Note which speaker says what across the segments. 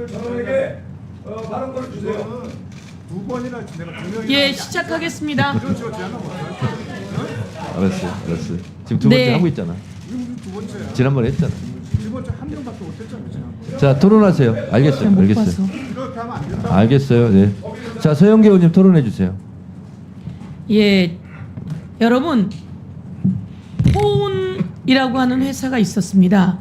Speaker 1: 저에게 발언권을 주세요.
Speaker 2: 두 번이나 내가 분명히
Speaker 3: 예, 시작하겠습니다.
Speaker 2: 그런 식으로 제안하면
Speaker 4: 알았어요. 지금 두 번째
Speaker 3: 네.
Speaker 4: 하고 있잖아.
Speaker 2: 두 번째야.
Speaker 4: 지난번에 했잖아.
Speaker 2: 두 번째 한 명밖에 못했잖아. 지난번에.
Speaker 4: 자, 토론하세요. 알겠어요.
Speaker 3: 못
Speaker 4: 알겠어요.
Speaker 3: 봐서.
Speaker 2: 이렇게 하면 안 된다.
Speaker 4: 알겠어요. 네. 자, 서영계 의원님 토론해 주세요.
Speaker 3: 예, 여러분, 포운이라고 하는 회사가 있었습니다.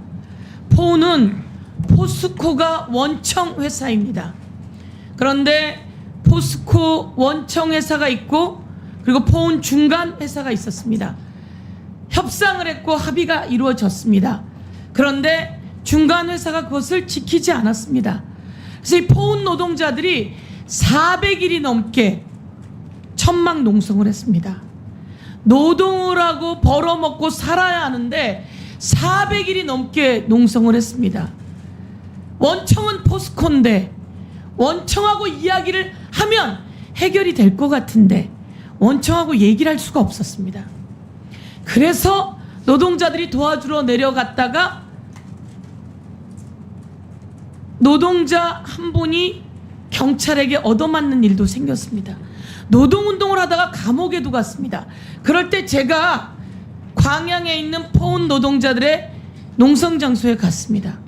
Speaker 3: 포운은 포스코가 원청 회사입니다. 그런데 포스코 원청 회사가 있고 그리고 포운 중간 회사가 있었습니다. 협상을 했고 합의가 이루어졌습니다. 그런데 중간 회사가 그것을 지키지 않았습니다. 그래서 이 포운 노동자들이 400일이 넘게 천막 농성을 했습니다. 노동을 하고 벌어먹고 살아야 하는데 400일이 넘게 농성을 했습니다. 원청은 포스코인데 원청하고 이야기를 하면 해결이 될 것 같은데 원청하고 얘기를 할 수가 없었습니다. 그래서 노동자들이 도와주러 내려갔다가 노동자 한 분이 경찰에게 얻어맞는 일도 생겼습니다. 노동운동을 하다가 감옥에도 갔습니다. 그럴 때 제가 광양에 있는 포운 노동자들의 농성장소에 갔습니다.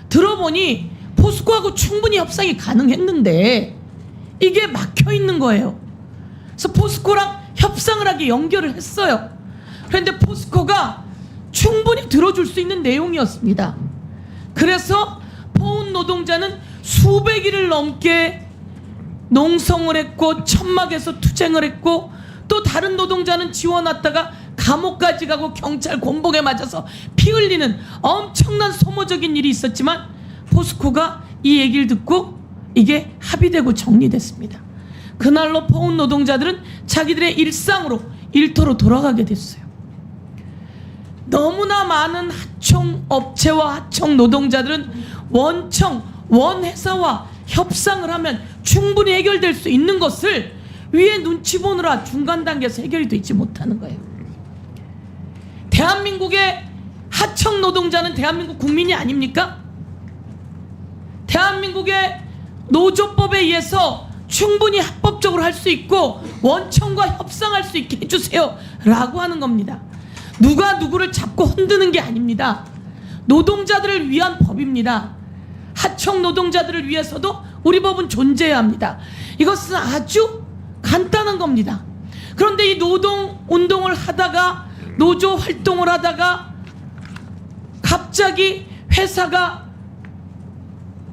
Speaker 3: 들어보니 포스코하고 충분히 협상이 가능했는데 이게 막혀 있는 거예요. 그래서 포스코랑 협상을 하게 연결을 했어요. 그런데 포스코가 충분히 들어줄 수 있는 내용이었습니다. 그래서 포운 노동자는 수백일을 넘게 농성을 했고 천막에서 투쟁을 했고 또 다른 노동자는 지원했다가 감옥까지 가고 경찰 곤봉에 맞아서 피 흘리는 엄청난 소모적인 일이 있었지만 포스코가 이 얘기를 듣고 이게 합의되고 정리됐습니다. 그날로 포운 노동자들은 자기들의 일상으로 일터로 돌아가게 됐어요. 너무나 많은 하청 업체와 하청 노동자들은 원청, 원회사와 협상을 하면 충분히 해결될 수 있는 것을 위에 눈치 보느라 중간 단계에서 해결이 되지 못하는 거예요. 대한민국의 하청 노동자는 대한민국 국민이 아닙니까? 대한민국의 노조법에 의해서 충분히 합법적으로 할 수 있고 원청과 협상할 수 있게 해주세요 라고 하는 겁니다. 누가 누구를 잡고 흔드는 게 아닙니다. 노동자들을 위한 법입니다. 하청 노동자들을 위해서도 우리 법은 존재해야 합니다. 이것은 아주 간단한 겁니다. 그런데 이 노동 운동을 하다가 노조 활동을 하다가 갑자기 회사가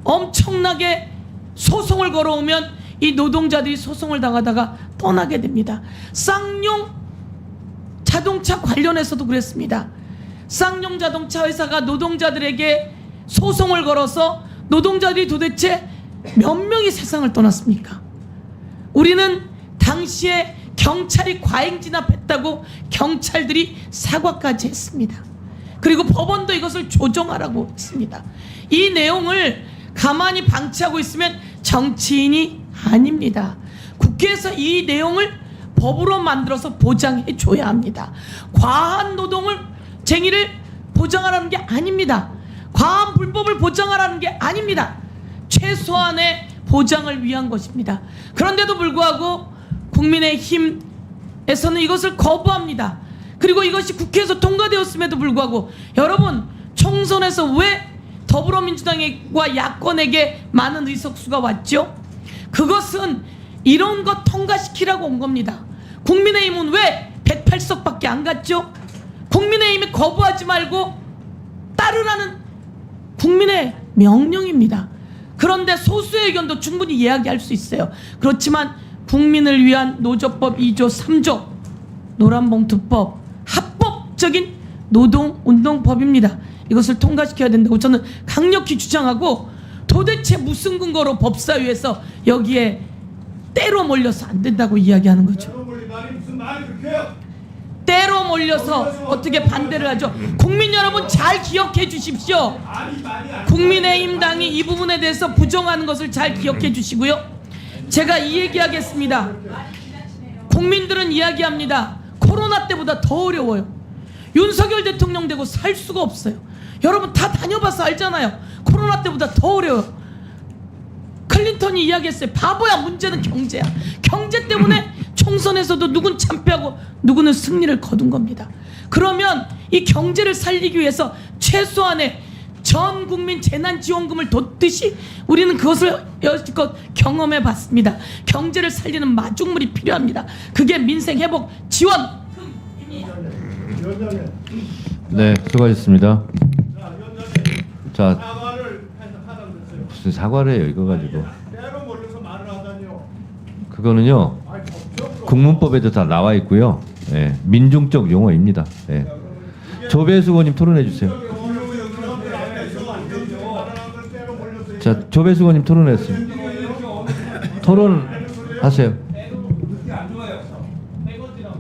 Speaker 3: 엄청나게 소송을 걸어오면 이 노동자들이 소송을 당하다가 떠나게 됩니다. 쌍용 자동차 관련해서도 그랬습니다. 쌍용 자동차 회사가 노동자들에게 소송을 걸어서 노동자들이 도대체 몇 명이 세상을 떠났습니까? 우리는 당시에 경찰이 과잉 진압했다고 경찰들이 사과까지 했습니다. 그리고 법원도 이것을 조정하라고 했습니다. 이 내용을 가만히 방치하고 있으면 정치인이 아닙니다. 국회에서 이 내용을 법으로 만들어서 보장해 줘야 합니다. 과한 노동을 쟁의를 보장하라는 게 아닙니다. 과한 불법을 보장하라는 게 아닙니다. 최소한의 보장을 위한 것입니다. 그런데도 불구하고 국민의힘에서는 이것을 거부합니다. 그리고 이것이 국회에서 통과되었음에도 불구하고 여러분 총선에서 왜 더불어민주당과 야권에게 많은 의석수가 왔죠? 그것은 이런 것 통과시키라고 온 겁니다. 국민의힘은 왜 108석밖에 안 갔죠? 국민의힘이 거부하지 말고 따르라는 국민의 명령입니다. 그런데 소수의 의견도 충분히 이야기할 수 있어요. 그렇지만 국민을 위한 노조법 2조 3조 노란봉투법 합법적인 노동운동법입니다. 이것을 통과시켜야 된다고 저는 강력히 주장하고 도대체 무슨 근거로 법사위에서 여기에 때로 몰려서 안 된다고 이야기하는 거죠. 때로 몰려서 어떻게 반대를 하죠? 국민 여러분 잘 기억해 주십시오. 국민의힘 당이 이 부분에 대해서 부정하는 것을 잘 기억해 주시고요. 제가 이 얘기하겠습니다. 국민들은 이야기합니다. 코로나 때보다 더 어려워요. 윤석열 대통령 되고 살 수가 없어요. 여러분 다 다녀봐서 알잖아요. 코로나 때보다 더 어려워요. 클린턴이 이야기했어요. 바보야, 문제는 경제야. 경제 때문에 총선에서도 누군 참패하고 누구는 승리를 거둔 겁니다. 그러면 이 경제를 살리기 위해서 최소한의 전 국민 재난지원금을 뒀듯이 우리는 그것을 여지껏 경험해 봤습니다. 경제를 살리는 마중물이 필요합니다. 그게 민생회복 지원금입니다.
Speaker 4: 네, 수고하셨습니다. 자,
Speaker 1: 사과를 하다고 그랬어요.
Speaker 4: 무슨 사과를 해요, 이거 가지고.
Speaker 1: 때로 몰려서 말을 하다니요.
Speaker 4: 그거는요, 국문법에도 다 나와 있고요. 예, 민중적 용어입니다. 예. 조배수 의원님 토론해 주세요. 자, 조배수 의원님 토론했습니다. 토론하세요.